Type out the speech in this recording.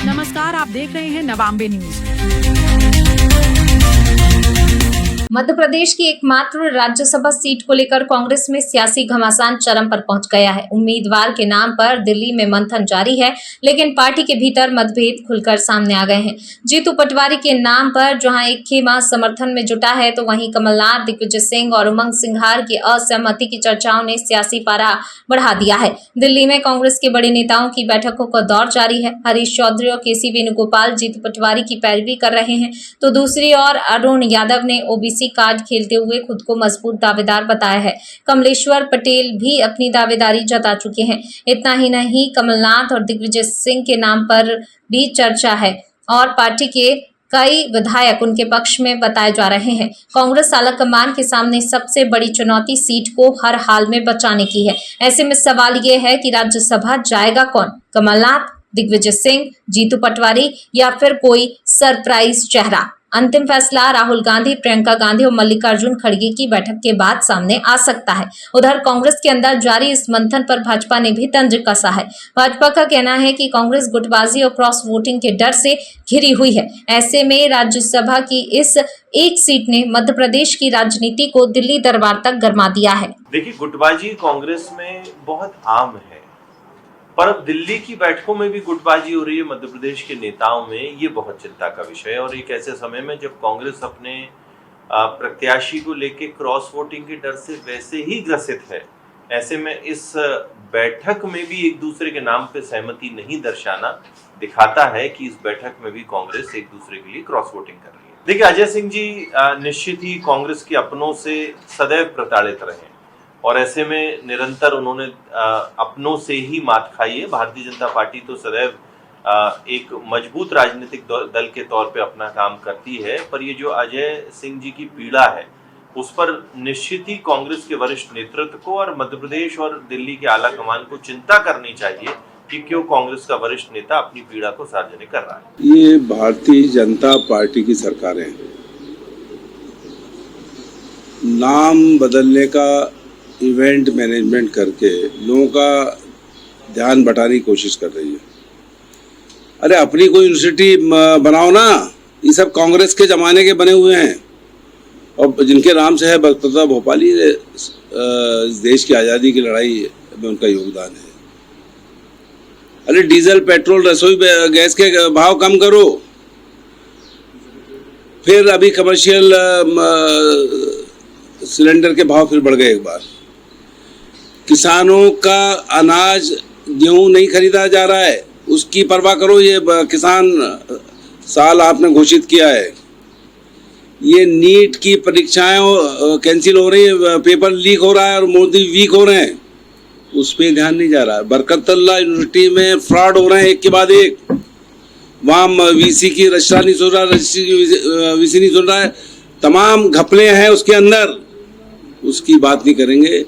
नमस्कार, आप देख रहे हैं नवांबे न्यूज। मध्य प्रदेश की एकमात्र राज्यसभा सीट को लेकर कांग्रेस में सियासी घमासान चरम पर पहुंच गया है। उम्मीदवार के नाम पर दिल्ली में मंथन जारी है, लेकिन पार्टी के भीतर मतभेद खुलकर सामने आ गए हैं। जीतू पटवारी के नाम पर जहां एक खेमा समर्थन में जुटा है, तो वहीं कमलनाथ, दिग्विजय सिंह और उमंग सिंघार की असहमति की चर्चाओं ने सियासी पारा बढ़ा दिया है। दिल्ली में कांग्रेस के बड़े नेताओं की बैठकों का दौर जारी है। हरीश चौधरी और केसी वेणुगोपाल जीतू पटवारी की पैरवी कर रहे हैं, तो दूसरी ओर अरुण यादव ने ओबीसी कार्ड खेलते हुए खुद को मजबूत दावेदार बताया है। कमलेश्वर पटेल भी अपनी दावेदारी जता चुके हैं। इतना ही नहीं, कमलनाथ और दिग्विजय सिंह के नाम पर भी चर्चा है और पार्टी के कई विधायक उनके पक्ष में बताए जा रहे हैं। कांग्रेस आलाकमान के सामने सबसे बड़ी चुनौती सीट को हर हाल में बचाने की है। ऐसे में सवाल ये है कि राज्यसभा जाएगा कौन? कमलनाथ, दिग्विजय सिंह, जीतू पटवारी या फिर कोई सरप्राइज चेहरा? अंतिम फैसला राहुल गांधी, प्रियंका गांधी और मल्लिकार्जुन खड़गे की बैठक के बाद सामने आ सकता है। उधर कांग्रेस के अंदर जारी इस मंथन पर भाजपा ने भी तंज कसा है। भाजपा का कहना है कि कांग्रेस गुटबाजी और क्रॉस वोटिंग के डर से घिरी हुई है। ऐसे में राज्यसभा की इस एक सीट ने मध्य प्रदेश की राजनीति को दिल्ली दरबार तक गरमा दिया है। देखिए, गुटबाजी कांग्रेस में बहुत आम है, पर अब दिल्ली की बैठकों में भी गुटबाजी हो रही है मध्य प्रदेश के नेताओं में। ये बहुत चिंता का विषय है और एक ऐसे समय में जब कांग्रेस अपने प्रत्याशी को लेके क्रॉस वोटिंग के डर से वैसे ही ग्रसित है, ऐसे में इस बैठक में भी एक दूसरे के नाम पे सहमति नहीं दर्शाना दिखाता है कि इस बैठक में भी कांग्रेस एक दूसरे के लिए क्रॉस वोटिंग कर रही है। देखिए, अजय सिंह जी निश्चित ही कांग्रेस के अपनों से सदैव प्रताड़ित रहे और ऐसे में निरंतर उन्होंने अपनों से ही मात खाई है। भारतीय जनता पार्टी तो सदैव एक मजबूत राजनीतिक दल के तौर पे अपना काम करती है, पर ये जो अजय सिंह जी की पीड़ा है उस पर निश्चित ही कांग्रेस के वरिष्ठ नेतृत्व को और मध्य प्रदेश और दिल्ली के आला कमान को चिंता करनी चाहिए कि क्यों कांग्रेस का वरिष्ठ नेता अपनी पीड़ा को सार्वजनिक कर रहा है। ये भारतीय जनता पार्टी की सरकार है, नाम बदलने का इवेंट मैनेजमेंट करके लोगों का ध्यान बटाने की कोशिश कर रही है। अरे अपनी कोई यूनिवर्सिटी बनाओ ना, ये सब कांग्रेस के जमाने के बने हुए हैं और जिनके नाम से है बख्तौर भोपाली, इस देश की आज़ादी की लड़ाई में उनका योगदान है। अरे डीजल, पेट्रोल, रसोई गैस के भाव कम करो। फिर अभी कमर्शियल सिलेंडर के भाव फिर बढ़ गए एक बार। किसानों का अनाज, गेहूं नहीं खरीदा जा रहा है, उसकी परवाह करो। ये किसान साल आपने घोषित किया है। ये नीट की परीक्षाएं कैंसिल हो रही है, पेपर लीक हो रहा है और मोदी वीक हो रहे हैं, उस पर ध्यान नहीं जा रहा है। बरकतुल्लाह यूनिवर्सिटी में फ्रॉड हो रहे हैं एक के बाद एक। वहाँ वीसी की रजिस्ट्रार नहीं सुन रहा, वीसी नहीं सुन रहा है, तमाम घपले हैं उसके अंदर, उसकी बात नहीं करेंगे।